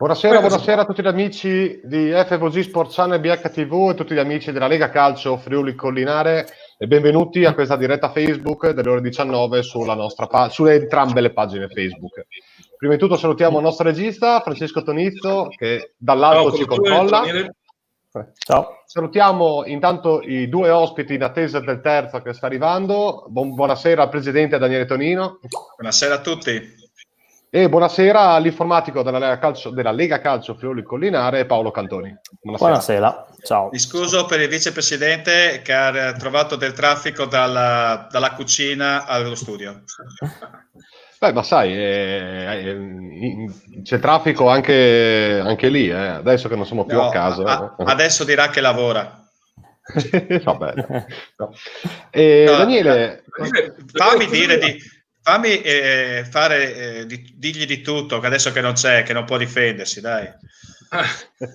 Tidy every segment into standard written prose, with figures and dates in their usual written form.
Buonasera a tutti gli amici di FVG Sport Channel, BHTV e tutti gli amici della Lega Calcio Friuli Collinare e benvenuti a questa diretta Facebook delle ore 19 su entrambe le pagine Facebook. Prima di tutto salutiamo il nostro regista Francesco Tonizzo che dall'alto ci controlla. Ciao. Salutiamo intanto i due ospiti in attesa del terzo che sta arrivando. Buonasera al presidente Daniele Tonino. Buonasera a tutti. E buonasera all'informatico della Lega Calcio Friuli Collinare, Paolo Cantoni. Buonasera, ciao. Mi scuso per il vicepresidente che ha trovato del traffico dalla cucina allo studio. Beh, ma sai, c'è traffico anche lì, adesso che non siamo più a casa. Adesso dirà che lavora. Vabbè. No. Daniele, digli di tutto, che adesso che non c'è, che non può difendersi, dai.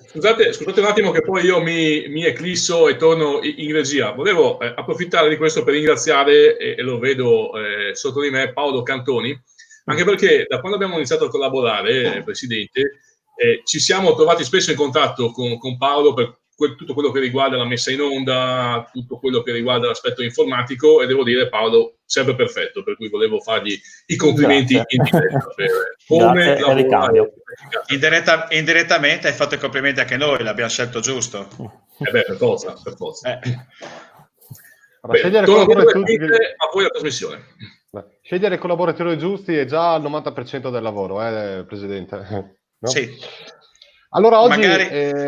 Scusate un attimo che poi io mi eclisso e torno in regia. Volevo approfittare di questo per ringraziare, e lo vedo sotto di me, Paolo Cantoni, anche perché da quando abbiamo iniziato a collaborare, Presidente, ci siamo trovati spesso in contatto con Paolo per tutto quello che riguarda la messa in onda, tutto quello che riguarda l'aspetto informatico, e devo dire Paolo sempre perfetto, per cui volevo fargli i complimenti in diretta per come lavorare. Indirettamente hai fatto i complimenti anche noi, l'abbiamo scelto giusto. Per forza. Scegliere a voi la trasmissione. Scegliere i collaboratori giusti è già il 90% del lavoro, Presidente. No? Sì. Allora oggi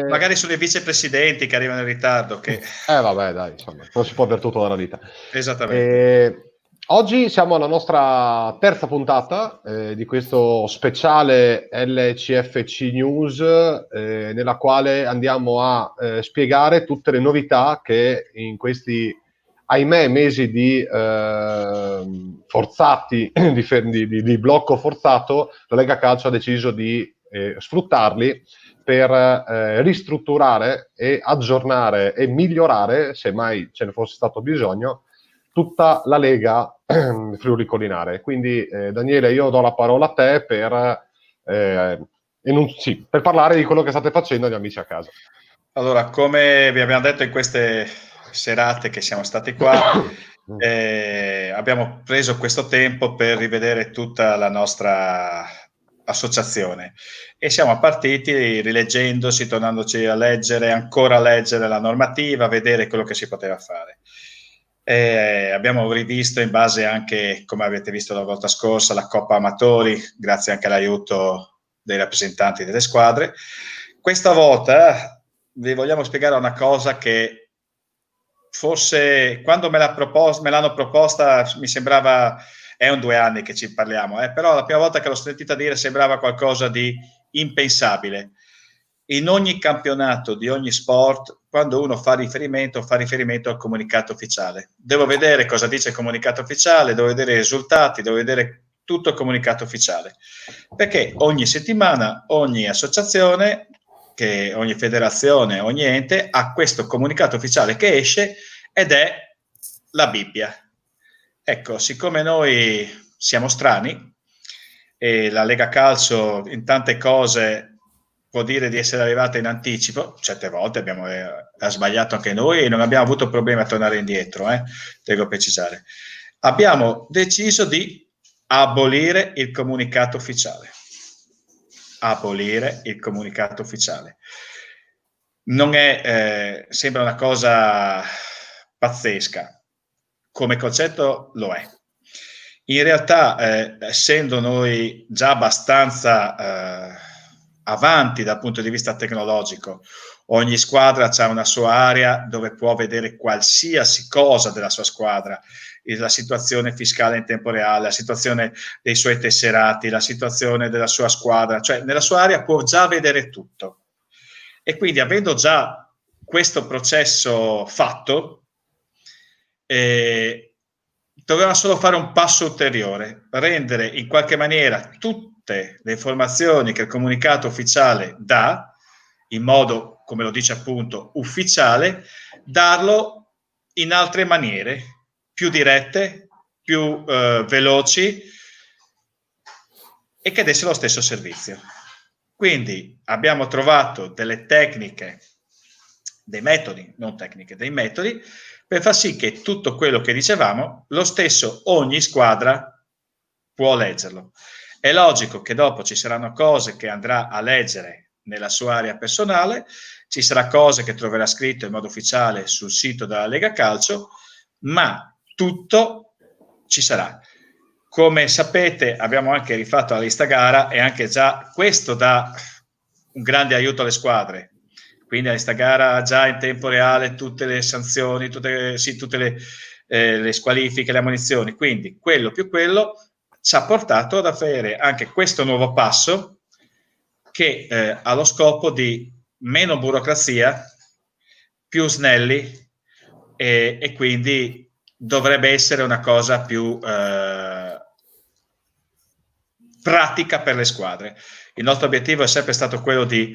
magari sono i vicepresidenti che arrivano in ritardo. Vabbè, dai, insomma, non si può avere tutto nella vita. Esattamente. Oggi siamo alla nostra terza puntata di questo speciale LCFC News, nella quale andiamo a spiegare tutte le novità che in questi, ahimè, mesi di forzati, di blocco forzato, la Lega Calcio ha deciso di sfruttarli per ristrutturare e aggiornare e migliorare, se mai ce ne fosse stato bisogno, tutta la Lega Friuli Collinare. Quindi Daniele, io do la parola a te per parlare di quello che state facendo agli amici a casa. Allora, come vi abbiamo detto in queste serate che siamo stati qua, abbiamo preso questo tempo per rivedere tutta la nostra associazione e siamo partiti rileggendosi, tornandoci a leggere, ancora a leggere la normativa, a vedere quello che si poteva fare. Abbiamo rivisto in base anche, come avete visto la volta scorsa, la Coppa Amatori, grazie anche all'aiuto dei rappresentanti delle squadre. Questa volta vi vogliamo spiegare una cosa che forse quando me l'hanno proposta mi sembrava, è un 2 anni che ci parliamo, però la prima volta che l'ho sentita dire sembrava qualcosa di impensabile. In ogni campionato di ogni sport, quando uno fa riferimento al comunicato ufficiale. Devo vedere cosa dice il comunicato ufficiale, devo vedere i risultati, devo vedere tutto il comunicato ufficiale. Perché ogni settimana, ogni associazione, ogni federazione, ogni ente ha questo comunicato ufficiale che esce ed è la Bibbia. Ecco, siccome noi siamo strani e la Lega Calcio in tante cose può dire di essere arrivata in anticipo, certe volte abbiamo sbagliato anche noi e non abbiamo avuto problemi a tornare indietro, devo precisare. Abbiamo deciso di abolire il comunicato ufficiale. Abolire il comunicato ufficiale. Non è, sembra una cosa pazzesca. Come concetto lo è. In realtà, essendo noi già abbastanza avanti dal punto di vista tecnologico, ogni squadra ha una sua area dove può vedere qualsiasi cosa della sua squadra, la situazione fiscale in tempo reale, la situazione dei suoi tesserati, la situazione della sua squadra, cioè nella sua area può già vedere tutto. E quindi avendo già questo processo fatto, doveva solo fare un passo ulteriore, rendere in qualche maniera tutte le informazioni che il comunicato ufficiale dà, in modo, come lo dice appunto, ufficiale, darlo in altre maniere, più dirette, più veloci e che desse lo stesso servizio. Quindi abbiamo trovato delle tecniche, dei metodi, non tecniche, dei metodi per far sì che tutto quello che dicevamo, lo stesso ogni squadra può leggerlo. È logico che dopo ci saranno cose che andrà a leggere nella sua area personale, ci sarà cose che troverà scritto in modo ufficiale sul sito della Lega Calcio, ma tutto ci sarà. Come sapete, abbiamo anche rifatto la lista gara e anche già questo dà un grande aiuto alle squadre. Quindi la lista gara ha già in tempo reale tutte le sanzioni, tutte le squalifiche, le ammonizioni. Quindi quello più quello ci ha portato ad avere anche questo nuovo passo che ha lo scopo di meno burocrazia, più snelli e quindi dovrebbe essere una cosa più pratica per le squadre. Il nostro obiettivo è sempre stato quello di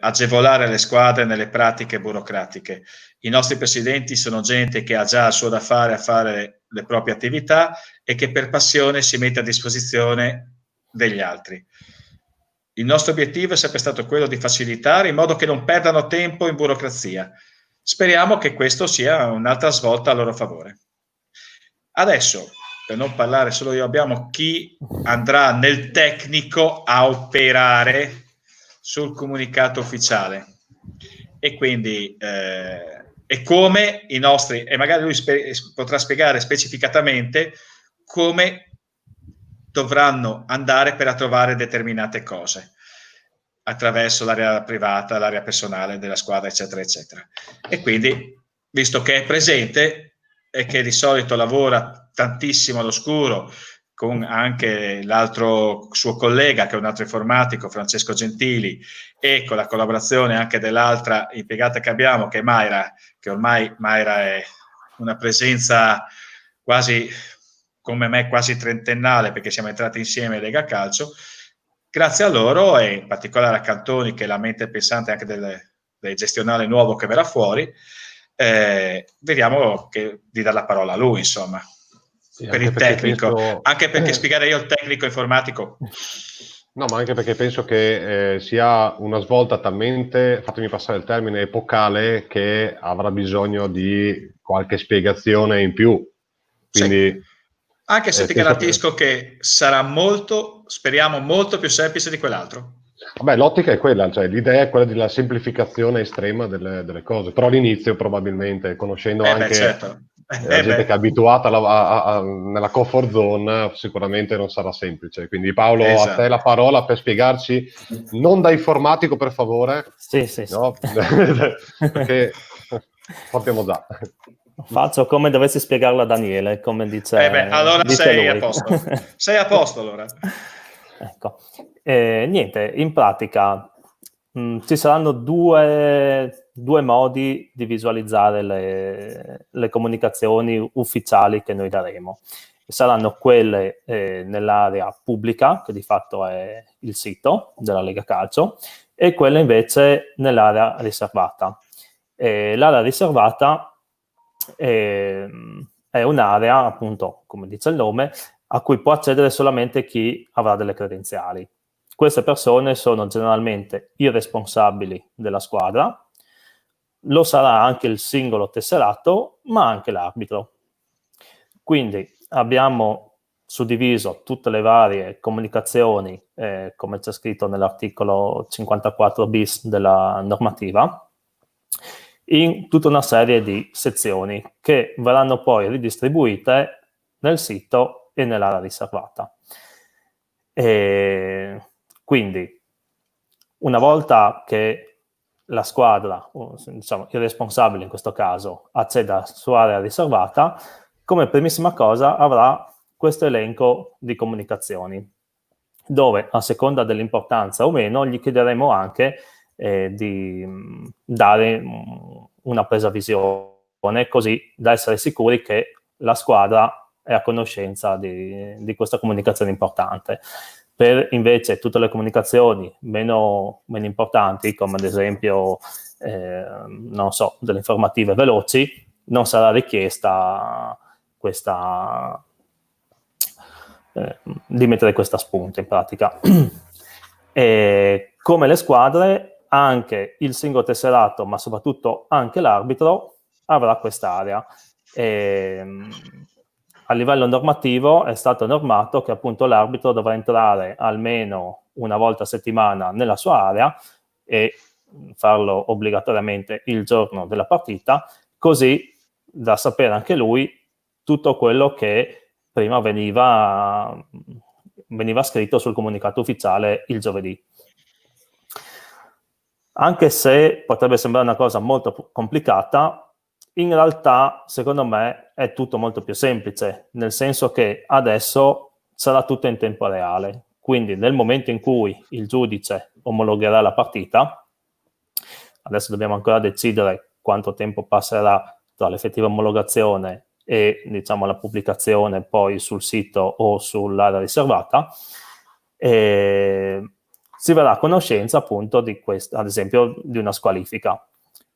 agevolare le squadre nelle pratiche burocratiche. I nostri presidenti sono gente che ha già il suo da fare a fare le proprie attività e che per passione si mette a disposizione degli altri. Il nostro obiettivo è sempre stato quello di facilitare in modo che non perdano tempo in burocrazia. Speriamo che questo sia un'altra svolta a loro favore. Adesso, per non parlare solo io, abbiamo chi andrà nel tecnico a operare sul comunicato ufficiale e quindi e come i nostri, e magari lui potrà spiegare specificatamente come dovranno andare per trovare determinate cose attraverso l'area privata, l'area personale della squadra, eccetera, eccetera. E quindi, visto che è presente e che di solito lavora tantissimo all'oscuro, con anche l'altro suo collega, che è un altro informatico, Francesco Gentili, e con la collaborazione anche dell'altra impiegata che abbiamo, che è Mayra, che ormai Mayra è una presenza quasi, come me, quasi trentennale, perché siamo entrati insieme in Lega Calcio. Grazie a loro, e in particolare a Cantoni, che è la mente pensante anche del gestionale nuovo che verrà fuori, vediamo di dare la parola a lui, insomma. Sì, per il tecnico, anche perché spiegare io il tecnico informatico. No, ma anche perché penso che sia una svolta talmente, fatemi passare il termine, epocale, che avrà bisogno di qualche spiegazione in più. Quindi, sì. Anche se ti garantisco che sarà molto, speriamo, molto più semplice di quell'altro. Vabbè, l'ottica è quella, cioè l'idea è quella della semplificazione estrema delle cose, però all'inizio probabilmente, conoscendo anche certo. la gente che è abituata nella comfort zone, sicuramente non sarà semplice. Quindi Paolo, esatto, a te la parola per spiegarci, non da informatico per favore. Sì. No? Perché sappiamo già. Faccio come dovessi spiegarla a Daniele, come dice. Allora dice sei lui. a posto. Sei a posto allora. Ecco. Niente, in pratica ci saranno due modi di visualizzare le comunicazioni ufficiali che noi daremo. Saranno quelle nell'area pubblica, che di fatto è il sito della Lega Calcio, e quelle invece nell'area riservata. L'area riservata è un'area, appunto, come dice il nome, a cui può accedere solamente chi avrà delle credenziali. Queste persone sono generalmente i responsabili della squadra, lo sarà anche il singolo tesserato, ma anche l'arbitro. Quindi abbiamo suddiviso tutte le varie comunicazioni, come c'è scritto nell'articolo 54 bis della normativa, in tutta una serie di sezioni che verranno poi ridistribuite nel sito e nell'area riservata. Quindi, una volta che la squadra, diciamo il responsabile in questo caso, accede alla sua area riservata, come primissima cosa avrà questo elenco di comunicazioni, dove a seconda dell'importanza o meno gli chiederemo anche di dare una presa visione, così da essere sicuri che la squadra è a conoscenza di questa comunicazione importante. Per invece tutte le comunicazioni meno importanti, come ad esempio non so, delle informative veloci, non sarà richiesta questa di mettere questa spunta in pratica. come le squadre, anche il singolo tesserato, ma soprattutto anche l'arbitro, avrà quest'area. A livello normativo è stato normato che appunto l'arbitro dovrà entrare almeno una volta a settimana nella sua area e farlo obbligatoriamente il giorno della partita, così da sapere anche lui tutto quello che prima veniva scritto sul comunicato ufficiale il giovedì. Anche se potrebbe sembrare una cosa molto complicata, in realtà, secondo me, è tutto molto più semplice, nel senso che adesso sarà tutto in tempo reale. Quindi nel momento in cui il giudice omologherà la partita, adesso dobbiamo ancora decidere quanto tempo passerà tra l'effettiva omologazione e, diciamo, la pubblicazione poi sul sito o sull'area riservata, si verrà a conoscenza appunto di questo, ad esempio di una squalifica.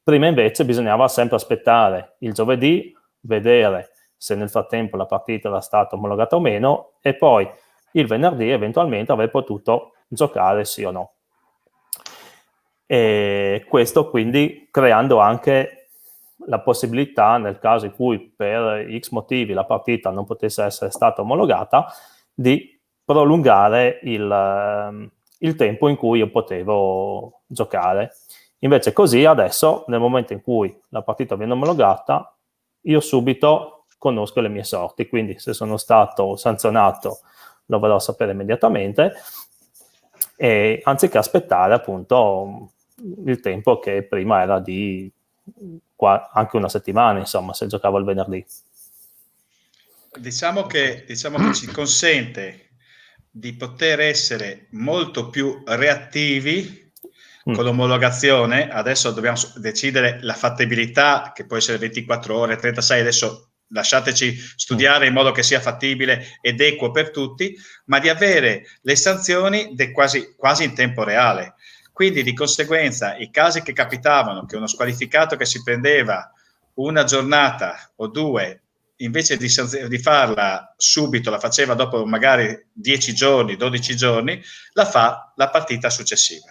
Prima invece bisognava sempre aspettare il giovedì, vedere se nel frattempo la partita era stata omologata o meno, e poi il venerdì eventualmente avrei potuto giocare sì o no. E questo quindi creando anche la possibilità, nel caso in cui per X motivi la partita non potesse essere stata omologata, di prolungare il tempo in cui io potevo giocare. Invece così adesso, nel momento in cui la partita viene omologata, io subito conosco le mie sorti, quindi se sono stato sanzionato lo verrò a sapere immediatamente, e anziché aspettare appunto il tempo che prima era di anche una settimana, insomma, se giocavo il venerdì. Diciamo che ci consente di poter essere molto più reattivi con l'omologazione. Adesso dobbiamo decidere la fattibilità, che può essere 24 ore, 36, adesso lasciateci studiare in modo che sia fattibile ed equo per tutti, ma di avere le sanzioni quasi in tempo reale. Quindi di conseguenza i casi che capitavano, che uno squalificato che si prendeva una giornata o due, invece di farla subito, la faceva dopo magari 10 giorni, 12 giorni, la fa la partita successiva.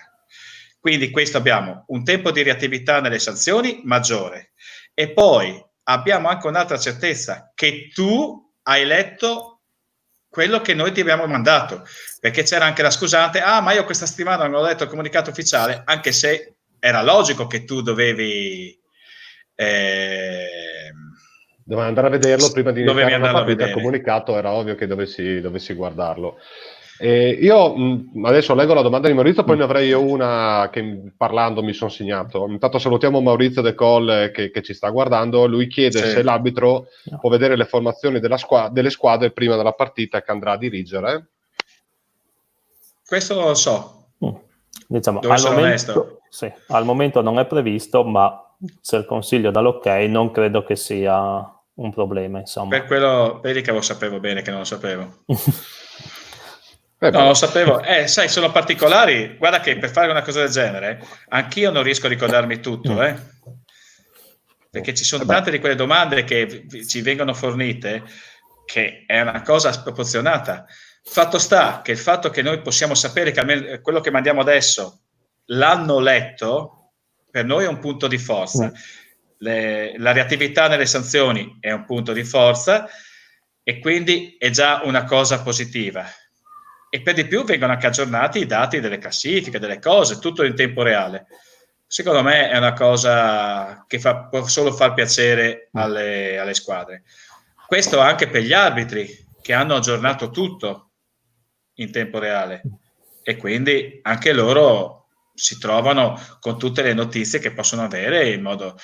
Quindi questo, abbiamo un tempo di reattività nelle sanzioni maggiore, e poi abbiamo anche un'altra certezza, che tu hai letto quello che noi ti abbiamo mandato, perché c'era anche la scusante: ma io questa settimana non ho letto il comunicato ufficiale, anche se era logico che tu dovevi andare a vederlo prima di iniziare una partita. Il vedere. Comunicato era ovvio che dovessi guardarlo. Io adesso leggo la domanda di Maurizio, poi ne avrei io una che parlando mi sono segnato. Intanto salutiamo Maurizio De Coll che ci sta guardando. Lui chiede se l'arbitro può vedere le formazioni delle squadre prima della partita che andrà a dirigere. Questo non lo so. Diciamo, al momento non è previsto, ma se il consiglio dà l'ok, non credo che sia un problema, insomma. Per quello, vedi che lo sapevo bene che non lo sapevo. No, lo sapevo. Sai, sono particolari. Guarda che per fare una cosa del genere anch'io non riesco a ricordarmi tutto, perché ci sono tante di quelle domande che ci vengono fornite che è una cosa sproporzionata. Fatto sta che il fatto che noi possiamo sapere che almeno quello che mandiamo adesso l'hanno letto, per noi è un punto di forza. La reattività nelle sanzioni è un punto di forza, e quindi è già una cosa positiva. E per di più vengono anche aggiornati i dati delle classifiche, delle cose, tutto in tempo reale. Secondo me è una cosa che può solo far piacere alle squadre. Questo anche per gli arbitri, che hanno aggiornato tutto in tempo reale, e quindi anche loro si trovano con tutte le notizie che possono avere in modo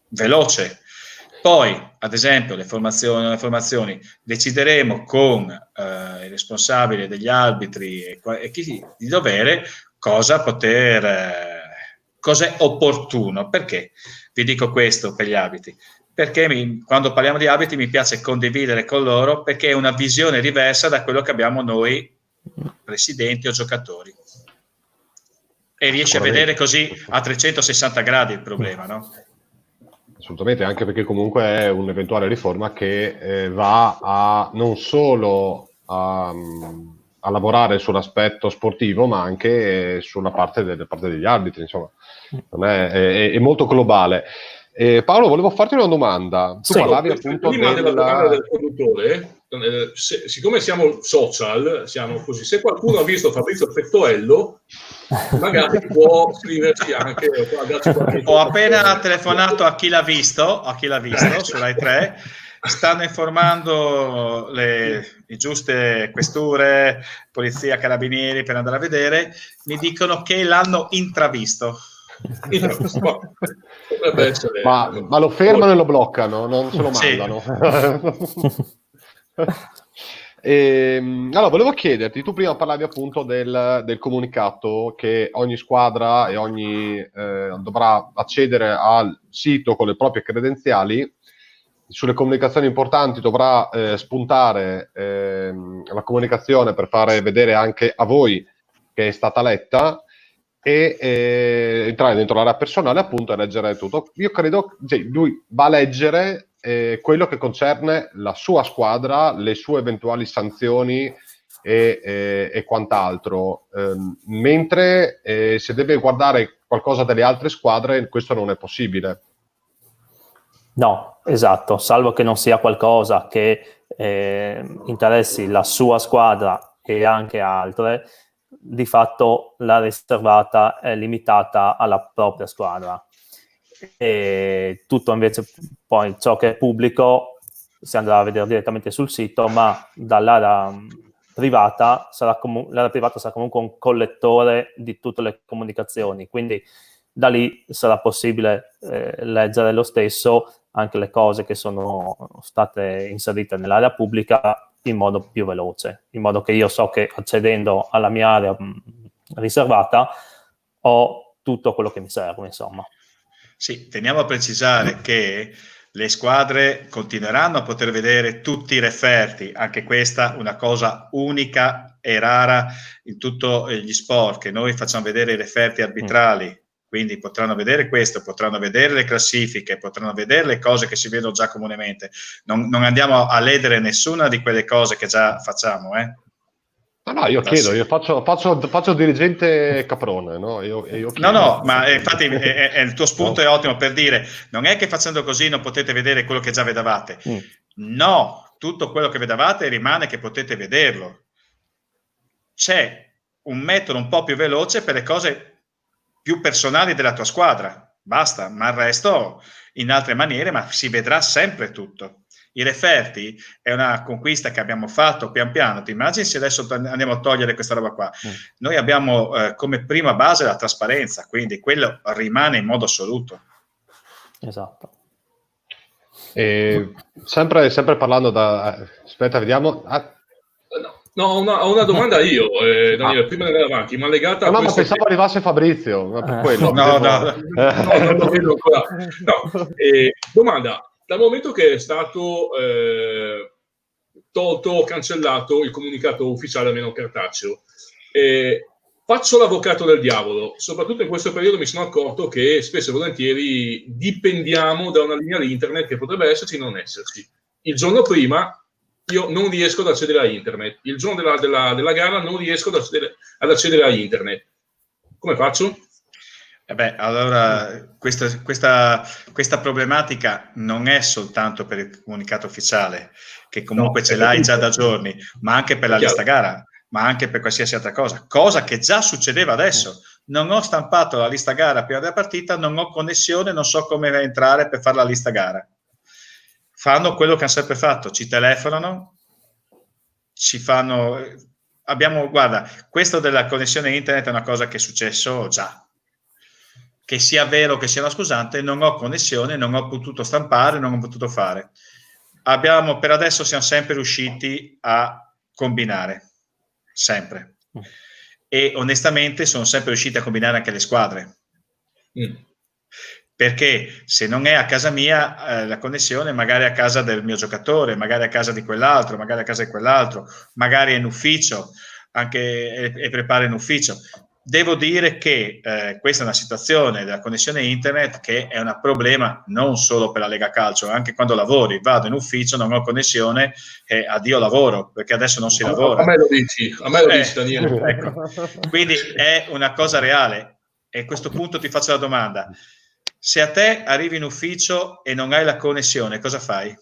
veloce. Poi, ad esempio, le formazioni decideremo con i responsabili degli arbitri e chi di dovere cosa è opportuno. Perché vi dico questo per gli arbitri? Perché quando parliamo di arbitri mi piace condividere con loro, perché è una visione diversa da quello che abbiamo noi presidenti o giocatori, e riesci a vedere così a 360 gradi il problema, no? Assolutamente, anche perché comunque è un'eventuale riforma che va a non solo a a lavorare sull'aspetto sportivo, ma anche sulla parte degli arbitri, insomma, è molto globale. Paolo, volevo farti una domanda. Tu parlavi appunto prima della domanda del conduttore, siccome siamo social, siamo così, se qualcuno ha visto Fabrizio Pettoello, magari può scriverci anche. Ho appena telefonato a chi l'ha visto su Rai 3. Stanno informando le giuste questure, polizia, carabinieri per andare a vedere. Mi dicono che l'hanno intravisto. Ma lo fermano e lo bloccano, non se lo mandano. Allora, volevo chiederti, tu prima parlavi appunto del comunicato che ogni squadra e ogni dovrà accedere al sito con le proprie credenziali. Sulle comunicazioni importanti dovrà spuntare la comunicazione per fare vedere anche a voi che è stata letta e entrare dentro l'area personale appunto e leggere tutto. Io credo che lui va a leggere quello che concerne la sua squadra, le sue eventuali sanzioni e quant'altro, mentre se deve guardare qualcosa delle altre squadre questo non è possibile. No, esatto, salvo che non sia qualcosa che interessi la sua squadra e anche altre, di fatto la riservata è limitata alla propria squadra. E tutto invece poi ciò che è pubblico si andrà a vedere direttamente sul sito, ma dall'area privata l'area privata sarà comunque un collettore di tutte le comunicazioni, quindi da lì sarà possibile leggere lo stesso anche le cose che sono state inserite nell'area pubblica in modo più veloce, in modo che io so che accedendo alla mia area riservata ho tutto quello che mi serve, insomma. Sì, teniamo a precisare che le squadre continueranno a poter vedere tutti i referti, anche questa una cosa unica e rara in tutti gli sport, che noi facciamo vedere i referti arbitrali. Quindi potranno vedere questo, potranno vedere le classifiche, potranno vedere le cose che si vedono già comunemente. Non andiamo a ledere nessuna di quelle cose che già facciamo. No, io chiedo, io faccio dirigente caprone, no? Io no, ma infatti il tuo spunto è ottimo per dire, non è che facendo così non potete vedere quello che già vedevate. No, tutto quello che vedevate rimane che potete vederlo. C'è un metodo un po' più veloce per le cose più personali della tua squadra, basta, ma il resto in altre maniere, ma si vedrà sempre tutto. I referti è una conquista che abbiamo fatto pian piano. Ti immagini se adesso andiamo a togliere questa roba qua? Noi abbiamo come prima base la trasparenza, quindi quello rimane in modo assoluto. Esatto. Sempre parlando aspetta, vediamo. No, ho una domanda io, Daniele, prima di andare avanti, ma legata a ma pensavo arrivasse Fabrizio, ma per quello. No, non lo vedo ancora. No, domanda, dal momento che è stato tolto, cancellato il comunicato ufficiale, almeno cartaceo, faccio l'avvocato del diavolo, soprattutto in questo periodo mi sono accorto che spesso e volentieri dipendiamo da una linea di internet che potrebbe esserci o non esserci. Il giorno prima io non riesco ad accedere a internet, il giorno della gara non riesco ad accedere a internet. Come faccio? Allora questa problematica non è soltanto per il comunicato ufficiale, che comunque ce l'hai già da giorni, ma anche per la lista gara, ma anche per qualsiasi altra cosa che già succedeva adesso. Non ho stampato la lista gara prima della partita, non ho connessione, non so come entrare per fare la lista gara. Fanno quello che hanno sempre fatto, ci telefonano, guarda, questo della connessione internet è una cosa che è successo già. Che sia vero che sia una scusante, non ho connessione, non ho potuto stampare, non ho potuto fare. Per adesso siamo sempre riusciti a combinare, sempre. E onestamente sono sempre riusciti a combinare anche le squadre. Perché se non è a casa mia la connessione, magari a casa del mio giocatore, magari a casa di quell'altro, magari a casa di quell'altro, magari è in ufficio, anche e prepara in ufficio. devo dire che questa è una situazione della connessione internet che è un problema non solo per la Lega Calcio, anche quando lavori, vado in ufficio, non ho connessione e addio lavoro, perché adesso non si lavora. A me lo dici Daniele. Ecco. Quindi è una cosa reale, e a questo punto ti faccio la domanda: se a te arrivi in ufficio e non hai la connessione, cosa fai?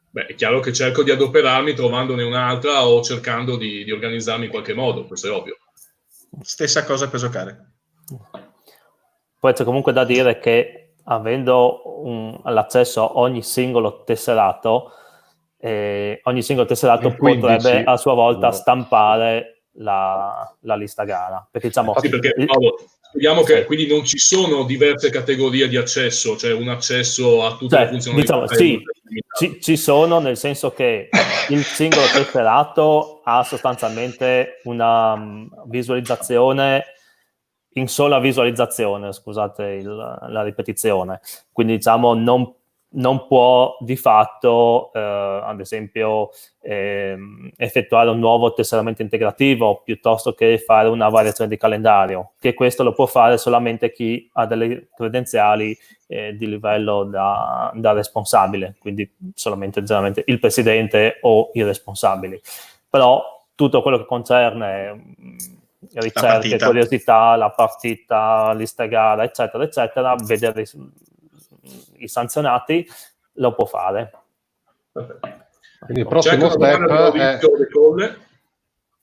Beh, è chiaro che cerco di adoperarmi trovandone un'altra o cercando di organizzarmi in qualche modo, questo è ovvio. Stessa cosa per giocare. Poi c'è comunque da dire che avendo l'accesso a ogni singolo tesserato potrebbe a sua volta stampare la lista gara. Perché diciamo... Sì, perché Paolo, spieghiamo che quindi non ci sono diverse categorie di accesso, cioè un accesso a tutte le funzionalità. Diciamo, sì, ci sono, nel senso che il singolo tesserato ha sostanzialmente una visualizzazione in sola visualizzazione, scusate la ripetizione, quindi diciamo non può di fatto ad esempio effettuare un nuovo tesseramento integrativo piuttosto che fare una variazione di calendario, che questo lo può fare solamente chi ha delle credenziali di livello da responsabile, quindi solamente generalmente il presidente o i responsabili. Però tutto quello che concerne ricerche, curiosità, la partita, lista gara, eccetera, eccetera, vedere i sanzionati lo può fare. Quindi il prossimo step è...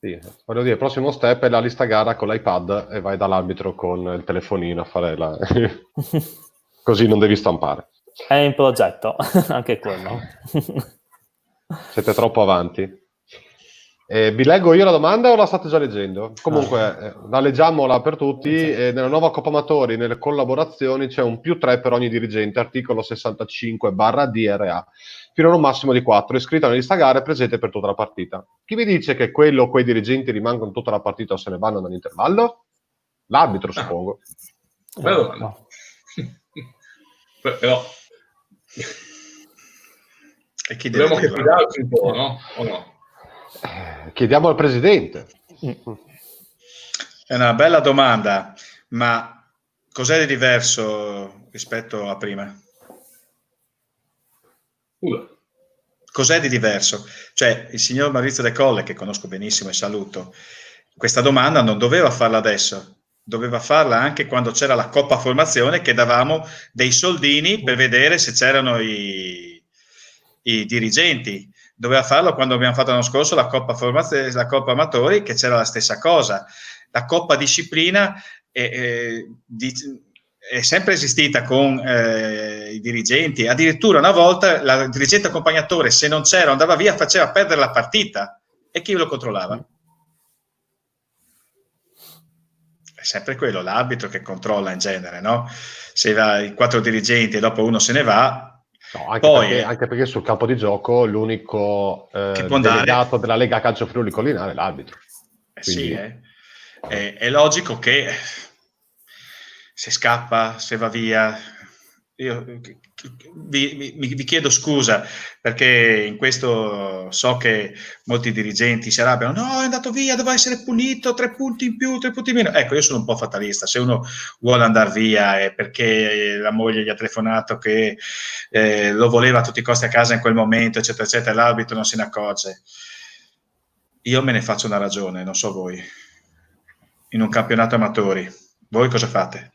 Sì, voglio dire, il prossimo step è la lista gara con l'iPad e vai dall'arbitro con il telefonino a fare la... così non devi stampare. È in progetto, anche quello. Siete troppo avanti. Vi leggo io la domanda o la state già leggendo? Comunque, la leggiamola per tutti. Nella nuova Coppa Amatori, nelle collaborazioni, c'è un +3 per ogni dirigente, articolo 65/DRA, fino ad un massimo di 4, iscritto nella lista gare presente per tutta la partita. Chi vi dice che quello o quei dirigenti rimangono tutta la partita o se ne vanno dall'intervallo? L'arbitro, suppongo. Bella domanda. Però... E chi dobbiamo che fidarci un po', no? O no? Chiediamo al presidente. È una bella domanda, ma cos'è di diverso rispetto a prima? Cos'è di diverso? Cioè, il signor Maurizio De Colle, che conosco benissimo e saluto, questa domanda non doveva farla adesso, doveva farla anche quando c'era la Coppa Formazione, che davamo dei soldini per vedere se c'erano i dirigenti. Doveva farlo quando abbiamo fatto l'anno scorso la Coppa Formazione, la Coppa Amatori, che c'era la stessa cosa. La Coppa Disciplina è sempre esistita con i dirigenti. Addirittura una volta il dirigente accompagnatore, se non c'era, andava via, faceva perdere la partita. E chi lo controllava? È sempre quello, l'arbitro che controlla in genere, no? Se va i 4 dirigenti e dopo uno se ne va. No, anche perché sul campo di gioco l'unico delegato della Lega Calcio Friuli Collinare è l'arbitro. Sì, è logico che se scappa, se va via, io vi chiedo scusa perché in questo so che molti dirigenti si arrabbiano, no, è andato via, doveva essere punito, 3 punti in più, 3 punti in meno. Ecco, io sono un po' fatalista, se uno vuole andare via è perché la moglie gli ha telefonato che lo voleva a tutti i costi a casa in quel momento, eccetera, eccetera, l'arbitro non se ne accorge. Io me ne faccio una ragione, non so voi. In un campionato amatori, voi cosa fate?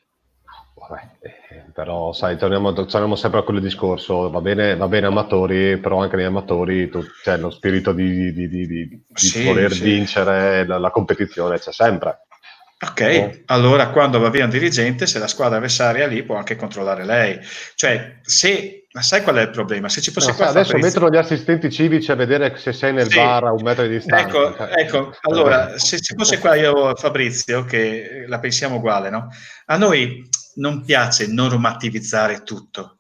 Però sai, torniamo sempre a quel discorso, va bene amatori, però anche negli amatori c'è lo spirito di voler vincere la competizione, c'è sempre. Ok, allora quando va via un dirigente, se la squadra avversaria lì può anche controllare lei. Cioè, ma sai qual è il problema? Se ci fosse adesso mettono gli assistenti civici a vedere se sei nel bar a 1 metro di distanza. Ecco, allora, se ci fosse qua io Fabrizio, che la pensiamo uguale, no? A noi non piace normativizzare tutto,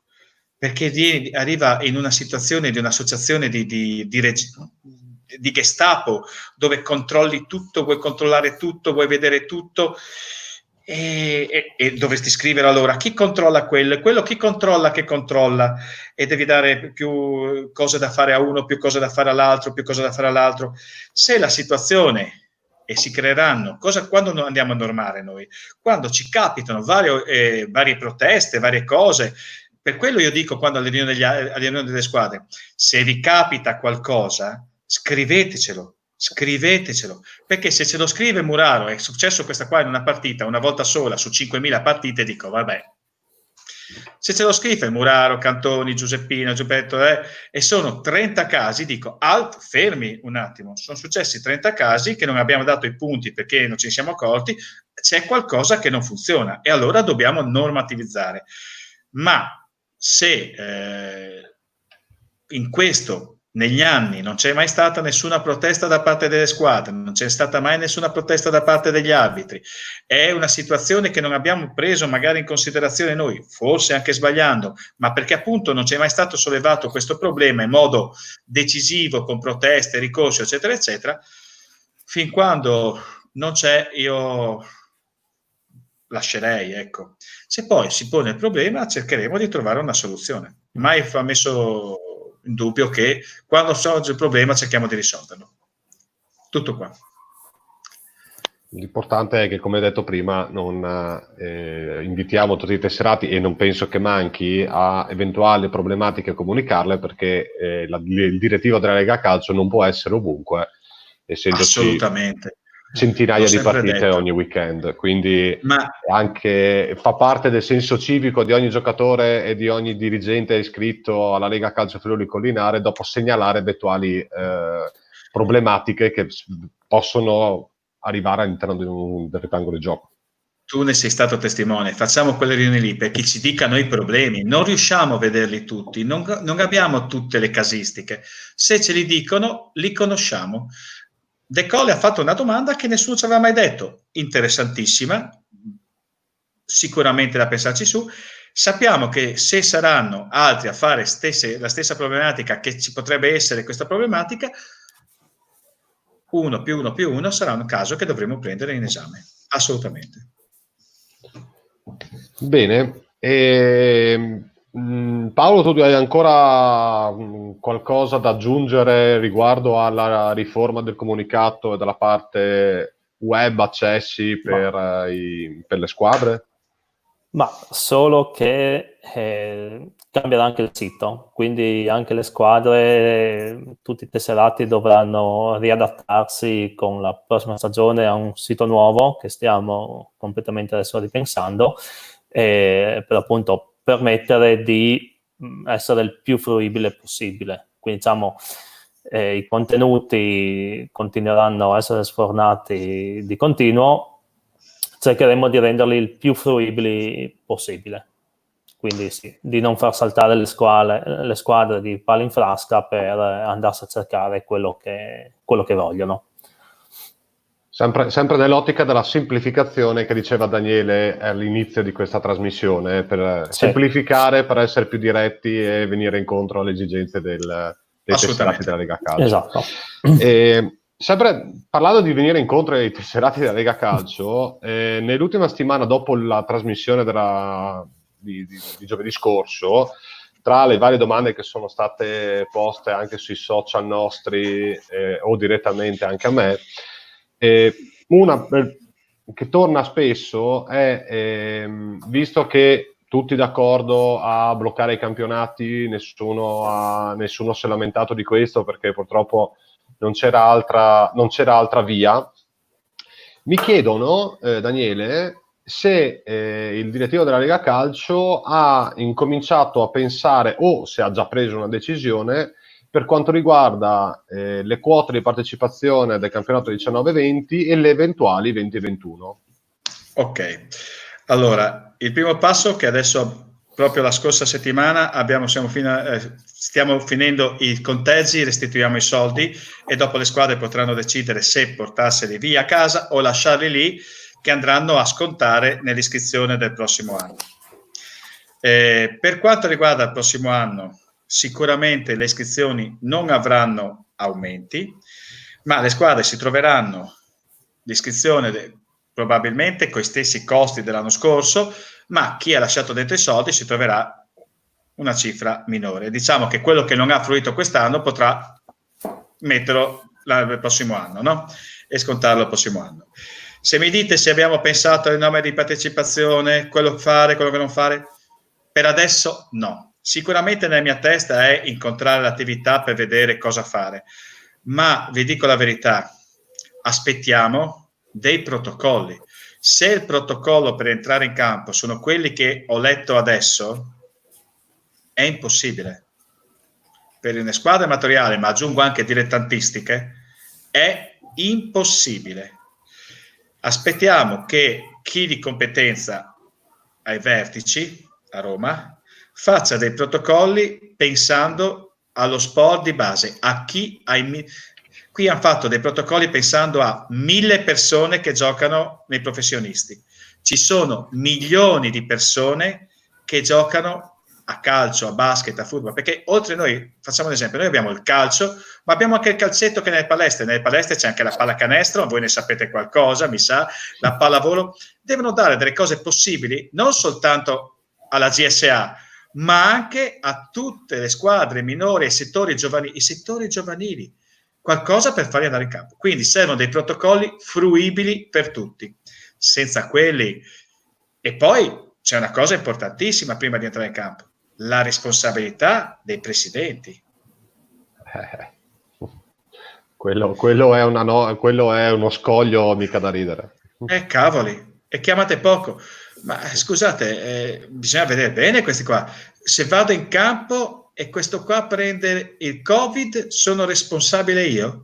perché arriva in una situazione di un'associazione di Gestapo, dove controlli tutto, vuoi controllare tutto, vuoi vedere tutto, e dovresti scrivere allora chi controlla quello chi controlla che controlla, e devi dare più cose da fare a uno, più cose da fare all'altro, più cose da fare all'altro. Se la situazione e si creeranno. Quando andiamo a normare noi? Quando ci capitano varie proteste, varie cose. Per quello io dico, quando alle riunioni delle squadre, se vi capita qualcosa, scrivetecelo, perché se ce lo scrive Muraro, è successo questa qua in una partita, una volta sola su 5.000 partite, dico vabbè. Se ce lo scrive Muraro, Cantoni, Giuseppino, Giuppetto, e sono 30 casi, dico fermi un attimo, sono successi 30 casi che non abbiamo dato i punti perché non ce ne siamo accorti, c'è qualcosa che non funziona e allora dobbiamo normativizzare. Ma se in questo negli anni non c'è mai stata nessuna protesta da parte delle squadre, non c'è stata mai nessuna protesta da parte degli arbitri, è una situazione che non abbiamo preso magari in considerazione noi, forse anche sbagliando, ma perché appunto non c'è mai stato sollevato questo problema in modo decisivo, con proteste, ricorsi, eccetera, eccetera, fin quando non c'è, io lascerei, ecco. Se poi si pone il problema, cercheremo di trovare una soluzione. Mai va messo in dubbio che quando sorge il problema cerchiamo di risolverlo. Tutto qua. L'importante è che, come detto prima, non invitiamo tutti i tesserati, e non penso che manchi, a eventuali problematiche a comunicarle, perché il direttivo della Lega Calcio non può essere ovunque, essendoci assolutamente centinaia di partite ogni weekend, quindi anche fa parte del senso civico di ogni giocatore e di ogni dirigente iscritto alla Lega Calcio Friuli Collinare dopo segnalare eventuali problematiche che possono arrivare all'interno del rettangolo di gioco. Tu ne sei stato testimone, facciamo quelle riunioni lì perché ci dicano i problemi, non riusciamo a vederli tutti, non abbiamo tutte le casistiche, se ce li dicono li conosciamo. De Colle ha fatto una domanda che nessuno ci aveva mai detto, interessantissima, sicuramente da pensarci su. Sappiamo che se saranno altri a fare la stessa problematica, che ci potrebbe essere questa problematica, 1 + 1 + 1 sarà un caso che dovremo prendere in esame, assolutamente. Bene, Paolo, tu hai ancora qualcosa da aggiungere riguardo alla riforma del comunicato e dalla parte web, accessi per le squadre? Ma solo che cambierà anche il sito, quindi anche le squadre, tutti i tesserati dovranno riadattarsi con la prossima stagione a un sito nuovo che stiamo completamente adesso ripensando, per appunto permettere di essere il più fruibile possibile. Quindi diciamo i contenuti continueranno a essere sfornati di continuo, cercheremo di renderli il più fruibili possibile. Quindi sì, di non far saltare le squadre di palo in frasca per andarsi a cercare quello che vogliono. Sempre nell'ottica della semplificazione che diceva Daniele all'inizio di questa trasmissione, per semplificare, per essere più diretti e venire incontro alle esigenze dei tesserati della Lega Calcio. Esatto. Sempre parlando di venire incontro ai tesserati della Lega Calcio, nell'ultima settimana dopo la trasmissione di giovedì scorso, tra le varie domande che sono state poste anche sui social nostri o direttamente anche a me, una che torna spesso è, visto che tutti d'accordo a bloccare i campionati, nessuno si è lamentato di questo perché purtroppo non c'era altra via, mi chiedono, Daniele, se il direttivo della Lega Calcio ha incominciato a pensare, o se ha già preso una decisione, per quanto riguarda le quote di partecipazione del campionato 19-20 e le eventuali 20-21. Ok, allora il primo passo che adesso, proprio la scorsa settimana, stiamo finendo i conteggi, restituiamo i soldi e dopo le squadre potranno decidere se portarseli via a casa o lasciarli lì, che andranno a scontare nell'iscrizione del prossimo anno. Per quanto riguarda il prossimo anno, sicuramente le iscrizioni non avranno aumenti, ma le squadre si troveranno l'iscrizione probabilmente con i stessi costi dell'anno scorso, ma chi ha lasciato dentro i soldi si troverà una cifra minore. Diciamo che quello che non ha fruito quest'anno potrà metterlo il prossimo anno, no? e scontarlo il prossimo anno. Se mi dite se abbiamo pensato alle norme di partecipazione, quello fare, quello che non fare, per adesso no. Sicuramente nella mia testa è incontrare l'attività per vedere cosa fare, ma vi dico la verità, aspettiamo dei protocolli. Se il protocollo per entrare in campo sono quelli che ho letto adesso, è impossibile. Per una squadra amatoriale, ma aggiungo anche dilettantistiche, è impossibile. Aspettiamo che chi di competenza ai vertici a Roma faccia dei protocolli pensando allo sport di base, a chi qui hanno fatto dei protocolli pensando a 1000 persone che giocano nei professionisti. Ci sono milioni di persone che giocano a calcio, a basket, a football, perché oltre noi, facciamo un esempio, noi abbiamo il calcio, ma abbiamo anche il calcetto che nelle palestre c'è anche la pallacanestro, voi ne sapete qualcosa, mi sa, la pallavolo, devono dare delle cose possibili, non soltanto alla GSA, ma anche a tutte le squadre minori, ai settori giovanili, qualcosa per farli andare in campo. Quindi servono dei protocolli fruibili per tutti, senza quelli. E poi c'è una cosa importantissima prima di entrare in campo, la responsabilità dei presidenti. Quello è uno scoglio mica da ridere. Cavoli, e chiamate poco. Ma scusate, bisogna vedere bene questi qua. Se vado in campo e questo qua prende il Covid, sono responsabile io?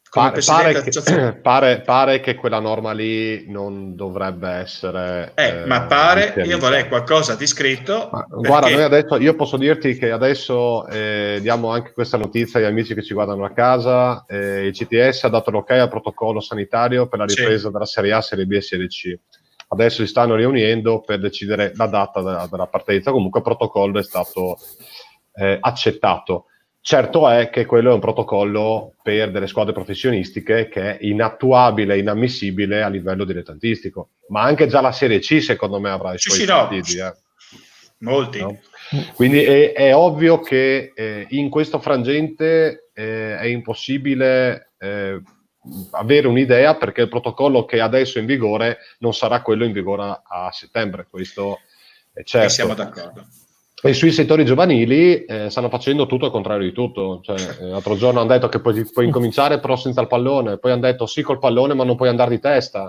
Pare che quella norma lì non dovrebbe essere ma pare, io vorrei qualcosa di scritto. Guarda, noi adesso, io posso dirti che adesso diamo anche questa notizia agli amici che ci guardano a casa, il CTS ha dato l'ok al protocollo sanitario per la ripresa della Serie A, Serie B e Serie C. Adesso si stanno riunendo per decidere la data della partenza, comunque il protocollo è stato accettato. Certo è che quello è un protocollo per delle squadre professionistiche che è inattuabile, inammissibile a livello dilettantistico, ma anche già la Serie C secondo me avrà i suoi partiti. Molti. No? Quindi è ovvio che in questo frangente è impossibile avere un'idea, perché il protocollo che adesso è in vigore non sarà quello in vigore a settembre, questo è certo. E siamo d'accordo. E sui settori giovanili stanno facendo tutto al contrario di tutto. L'altro giorno hanno detto che puoi incominciare però senza il pallone, poi hanno detto sì col pallone ma non puoi andare di testa.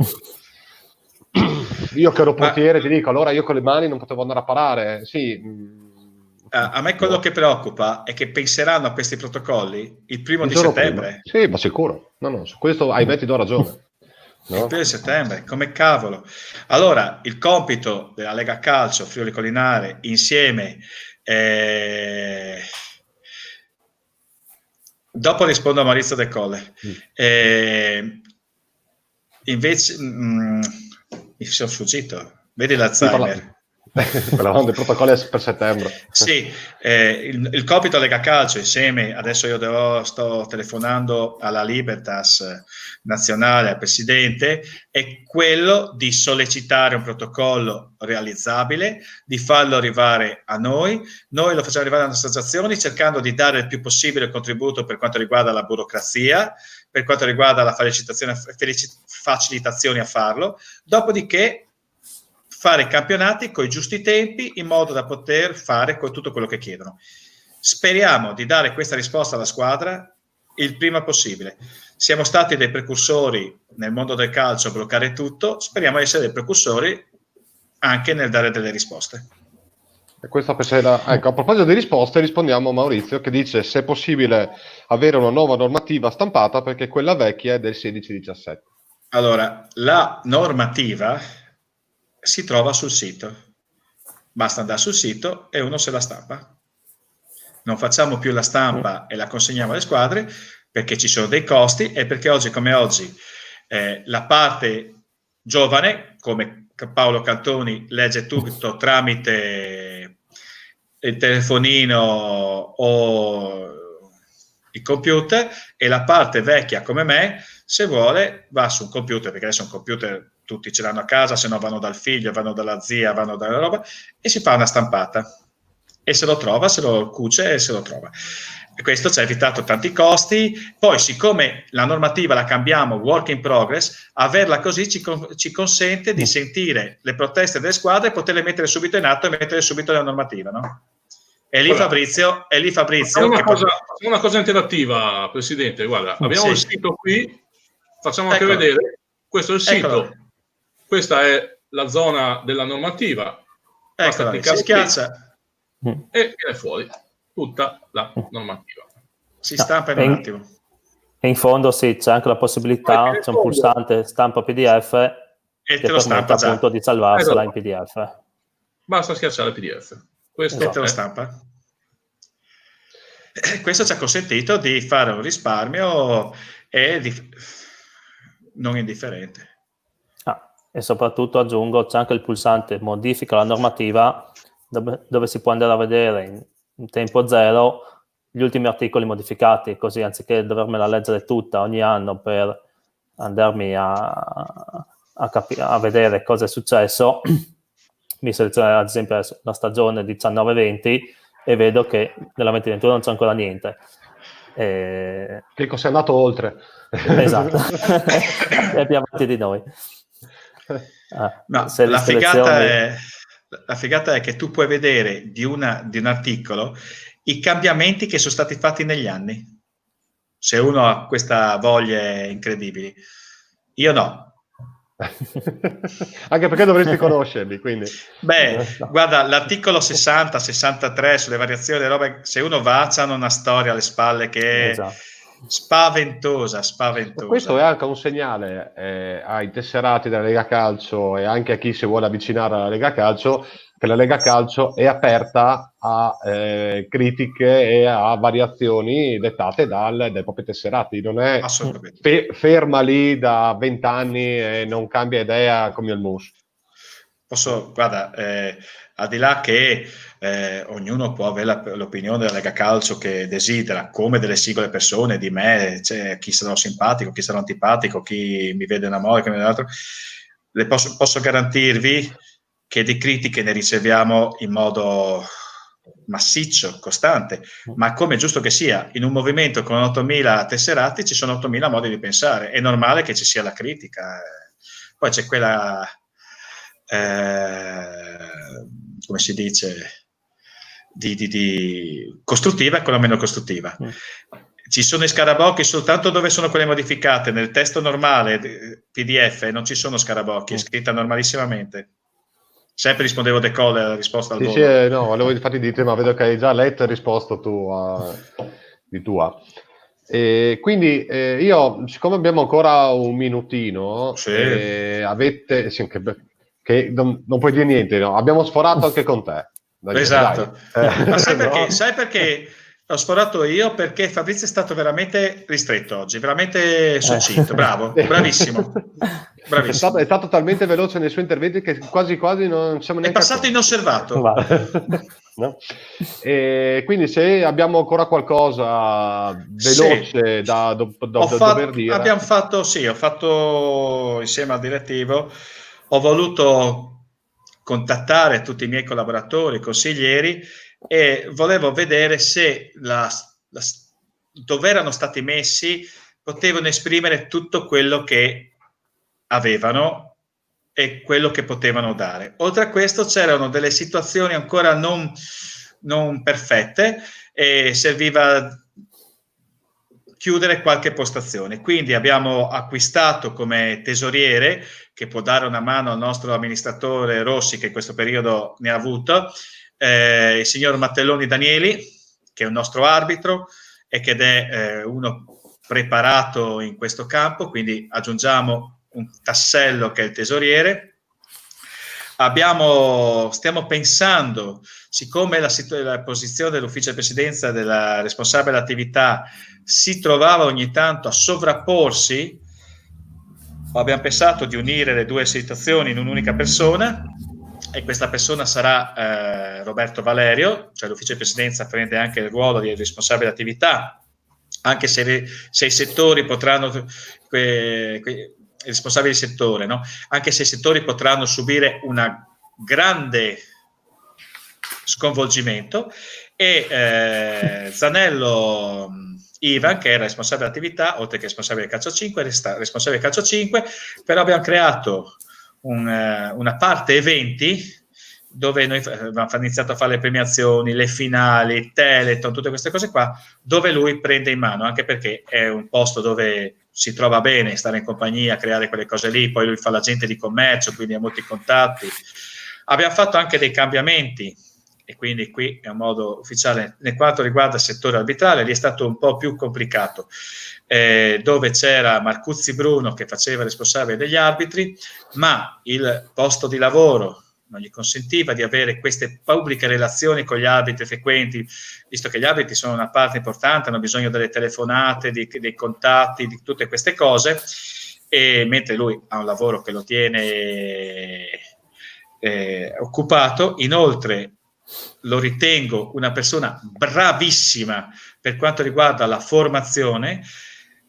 Io che ero portiere ti dico, allora io con le mani non potevo andare a parare. Sì. A me quello che preoccupa è che penseranno a questi protocolli il primo di settembre. Prima. Sì, ma sicuro. No, su questo ahimè ti do ragione. No? Il 1 settembre, come cavolo. Allora, il compito della Lega Calcio Friuli Collinare insieme dopo rispondo a Maurizio De Colle. Invece mi sono sfuggito. Vedi l'Alzheimer. Parlavamo dei protocolli per settembre. Sì, il compito Lega Calcio insieme, adesso io sto telefonando alla Libertas nazionale, al presidente, è quello di sollecitare un protocollo realizzabile, di farlo arrivare a noi lo facciamo arrivare alle associazioni cercando di dare il più possibile il contributo per quanto riguarda la burocrazia, per quanto riguarda la facilitazione a farlo, dopodiché fare campionati con i giusti tempi in modo da poter fare tutto quello che chiedono. Speriamo di dare questa risposta alla squadra il prima possibile. Siamo stati dei precursori nel mondo del calcio a bloccare tutto, speriamo di essere dei precursori anche nel dare delle risposte. E questa ecco, a proposito di risposte, rispondiamo a Maurizio che dice se è possibile avere una nuova normativa stampata perché quella vecchia è del 16-17. Allora, la normativa si trova sul sito, basta andare sul sito e uno se la stampa. Non facciamo più la stampa e la consegniamo alle squadre perché ci sono dei costi e perché oggi come oggi la parte giovane, come Paolo Cantoni, legge tutto tramite il telefonino o il computer, e la parte vecchia come me, se vuole, va su un computer, perché adesso un computer tutti ce l'hanno a casa, se no vanno dal figlio, vanno dalla zia, vanno dalla roba, e si fa una stampata. E se lo trova, se lo cuce e se lo trova. questo ci ha evitato tanti costi. Poi, siccome la normativa la cambiamo work in progress, averla così ci consente di sentire le proteste delle squadre e poterle mettere subito in atto e mettere subito la normativa, no? E lì Fabrizio una cosa interattiva, Presidente, guarda, abbiamo il sito qui, facciamo anche vedere, questo è il sito, questa è la zona della normativa, eccola, si schiaccia e viene fuori tutta la normativa. Si stampa in un attimo. E in fondo sì, c'è anche la possibilità, c'è un pulsante stampa PDF e che permette appunto di salvarsela in PDF. Basta schiacciare PDF. Questo te lo stampa. Questo ci ha consentito di fare un risparmio non indifferente. E soprattutto aggiungo, c'è anche il pulsante modifica la normativa, dove si può andare a vedere in tempo zero gli ultimi articoli modificati, così anziché dovermela leggere tutta ogni anno per andarmi a vedere cosa è successo, mi seleziono ad esempio la stagione 19-20 e vedo che nella 2021 non c'è ancora niente. Clicco, sei andato oltre. Esatto, è più avanti di noi. No, la figata è che tu puoi vedere di un articolo i cambiamenti che sono stati fatti negli anni, se uno ha questa voglia incredibile. Io no. Anche perché dovresti conoscerli, quindi. Guarda, l'articolo 60-63 sulle variazioni delle robe, se uno va, c'hanno una storia alle spalle che è spaventosa. Questo è anche un segnale ai tesserati della Lega Calcio e anche a chi si vuole avvicinare alla Lega Calcio, che la Lega Calcio è aperta a critiche e a variazioni dettate dai propri tesserati, non è ferma lì da 20 anni e non cambia idea come il mus. Guarda, al di là che ognuno può avere l'opinione della Lega Calcio che desidera, come delle singole persone, di me, cioè, chi sarà simpatico, chi sarà antipatico, chi mi vede un amore, chi mi vede un altro, posso garantirvi che di critiche ne riceviamo in modo massiccio, costante, ma come è giusto che sia, in un movimento con 8.000 tesserati ci sono 8.000 modi di pensare, è normale che ci sia la critica. Poi c'è quella, come si dice, di costruttiva e quella meno costruttiva. Ci sono i scarabocchi soltanto dove sono quelle modificate, nel testo normale PDF non ci sono scarabocchi, è scritta normalissimamente. Sempre rispondevo De Colle alla risposta al volo. No, volevo infatti dire, ma vedo che hai già letto e risposto tu di tua. E quindi io, siccome abbiamo ancora un minutino, avete... che non puoi dire niente, no? Abbiamo sforato anche con te. Esatto. Ma sai perché ho sforato io? Perché Fabrizio è stato veramente ristretto oggi, veramente succinto, bravo, bravissimo. È stato talmente veloce nei suoi interventi che quasi non siamo neanche... È passato inosservato. No? E quindi se abbiamo ancora qualcosa veloce da dover dire... Ho fatto insieme al direttivo, ho voluto contattare tutti i miei collaboratori, consiglieri, e volevo vedere se dove erano stati messi potevano esprimere tutto quello che avevano e quello che potevano dare. Oltre a questo c'erano delle situazioni ancora non perfette e serviva chiudere qualche postazione. Quindi abbiamo acquistato come tesoriere, che può dare una mano al nostro amministratore Rossi, che in questo periodo ne ha avuto, il signor Mattelloni Danieli, che è un nostro arbitro e che è uno preparato in questo campo, quindi aggiungiamo un tassello che è il tesoriere. Stiamo pensando, siccome la posizione dell'ufficio di presidenza della responsabile attività si trovava ogni tanto a sovrapporsi, abbiamo pensato di unire le due situazioni in un'unica persona, e questa persona sarà Roberto Valerio, cioè l'ufficio di presidenza prende anche il ruolo di responsabile attività, anche se i settori potranno... i responsabili di settore, no? Anche se i settori potranno subire una grande sconvolgimento, e Zanello Ivan, che era responsabile dell'attività, oltre che responsabile del calcio 5, resta responsabile del calcio 5, però abbiamo creato una parte eventi dove noi abbiamo iniziato a fare le premiazioni, le finali, il Teleton, tutte queste cose qua, dove lui prende in mano, anche perché è un posto dove si trova bene, stare in compagnia, creare quelle cose lì, poi lui fa l'agente di commercio, quindi ha molti contatti. Abbiamo fatto anche dei cambiamenti, e quindi qui è un modo ufficiale, nel quanto riguarda il settore arbitrale, lì è stato un po' più complicato, dove c'era Marcuzzi Bruno che faceva responsabile degli arbitri, ma il posto di lavoro non gli consentiva di avere queste pubbliche relazioni con gli arbitri frequenti, visto che gli arbitri sono una parte importante, hanno bisogno delle telefonate, dei contatti, di tutte queste cose, e mentre lui ha un lavoro che lo tiene occupato. Inoltre lo ritengo una persona bravissima per quanto riguarda la formazione.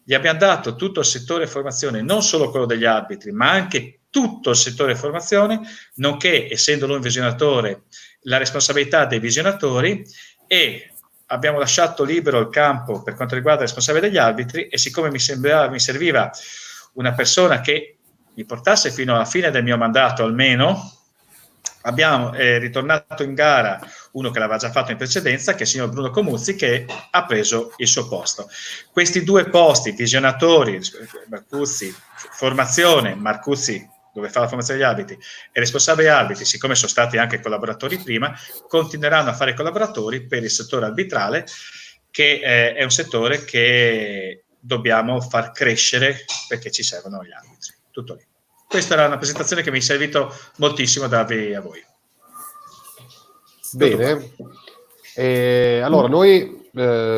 Gli abbiamo dato tutto il settore formazione, non solo quello degli arbitri, ma anche tutto il settore formazione, nonché, essendo lui un visionatore, la responsabilità dei visionatori, e abbiamo lasciato libero il campo per quanto riguarda il responsabile degli arbitri, e siccome mi serviva una persona che mi portasse fino alla fine del mio mandato almeno, abbiamo ritornato in gara uno che l'aveva già fatto in precedenza, che è il signor Bruno Comuzzi, che ha preso il suo posto. Questi due posti, visionatori, Marcuzzi, formazione, Marcuzzi dove fa la formazione degli arbitri, e responsabili arbitri, siccome sono stati anche collaboratori prima, continueranno a fare collaboratori per il settore arbitrale, che è un settore che dobbiamo far crescere perché ci servono gli arbitri. Tutto lì. Questa era una presentazione che mi è servito moltissimo darvi a voi. Bene, allora noi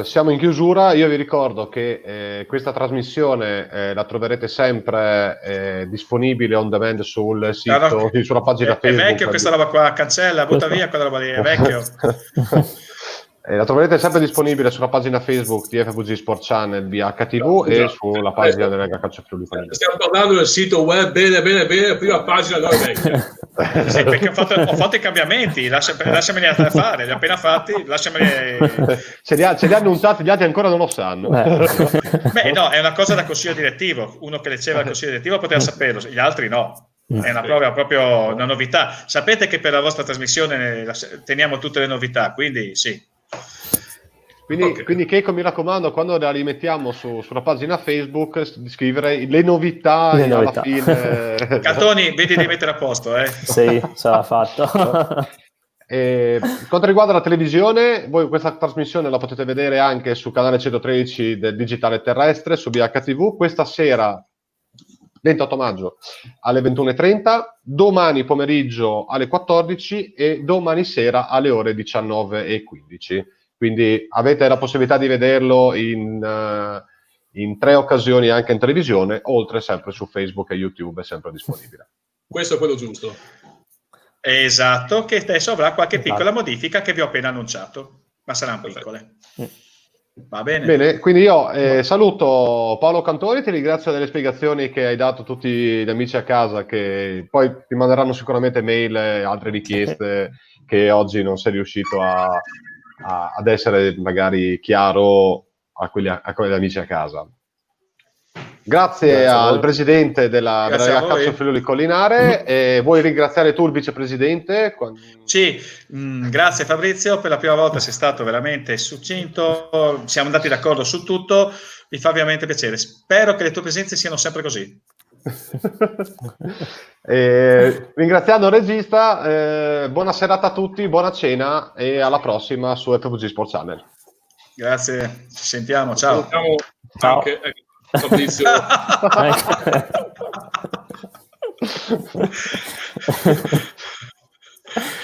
siamo in chiusura. Io vi ricordo che questa trasmissione la troverete sempre disponibile on demand sul sito, sulla pagina Facebook. È vecchio questa roba qua, cancella, butta via quella roba lì, è vecchio. La troverete sempre disponibile sulla pagina Facebook di FVG Sport Channel BHTV e sulla pagina della Lega Calcio Friuli. Stiamo parlando del sito web, bene, prima pagina non è vecchia. Sì, perché ho fatto i cambiamenti, lasciameli fare, li ho appena fatti, lasciameli. Ce li ha annunciati, gli altri ancora non lo sanno. Beh, no, è una cosa da consiglio direttivo, uno che leggeva il consiglio direttivo poteva saperlo, gli altri no. È una prova, proprio una novità. Sapete che per la vostra trasmissione teniamo tutte le novità, quindi sì. Quindi Keiko, mi raccomando, quando la rimettiamo sulla pagina Facebook, di scrivere le novità. Alla fine. Cantoni, vedi di mettere a posto, Sì, sarà fatto. Quanto riguarda la televisione, voi questa trasmissione la potete vedere anche su canale 113 del digitale terrestre, su BHTV, questa sera 28 maggio alle 21:30, domani pomeriggio alle 14 e domani sera alle ore 19:15. Quindi avete la possibilità di vederlo in 3 occasioni anche in televisione, oltre sempre su Facebook e YouTube è sempre disponibile. Questo è quello giusto. Esatto, che adesso avrà qualche piccola modifica che vi ho appena annunciato, ma saranno piccole. Va bene. Bene, quindi io saluto Paolo Cantoni, ti ringrazio delle spiegazioni che hai dato a tutti gli amici a casa, che poi ti manderanno sicuramente mail e altre richieste che oggi non sei riuscito ad essere magari chiaro a quegli amici a casa. Grazie al presidente della Lega Calcio Friuli Collinare. Vuoi ringraziare tu il vicepresidente? Sì, grazie Fabrizio, per la prima volta sei stato veramente succinto, siamo andati d'accordo su tutto, mi fa veramente piacere, spero che le tue presenze siano sempre così. Ringraziando il regista, buona serata a tutti, buona cena e alla prossima su FVG Sport Channel. Grazie, ci sentiamo, ciao. Ciao. Anche, Fabrizio.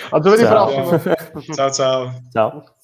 A giovedì prossimo. Ciao. Ciao.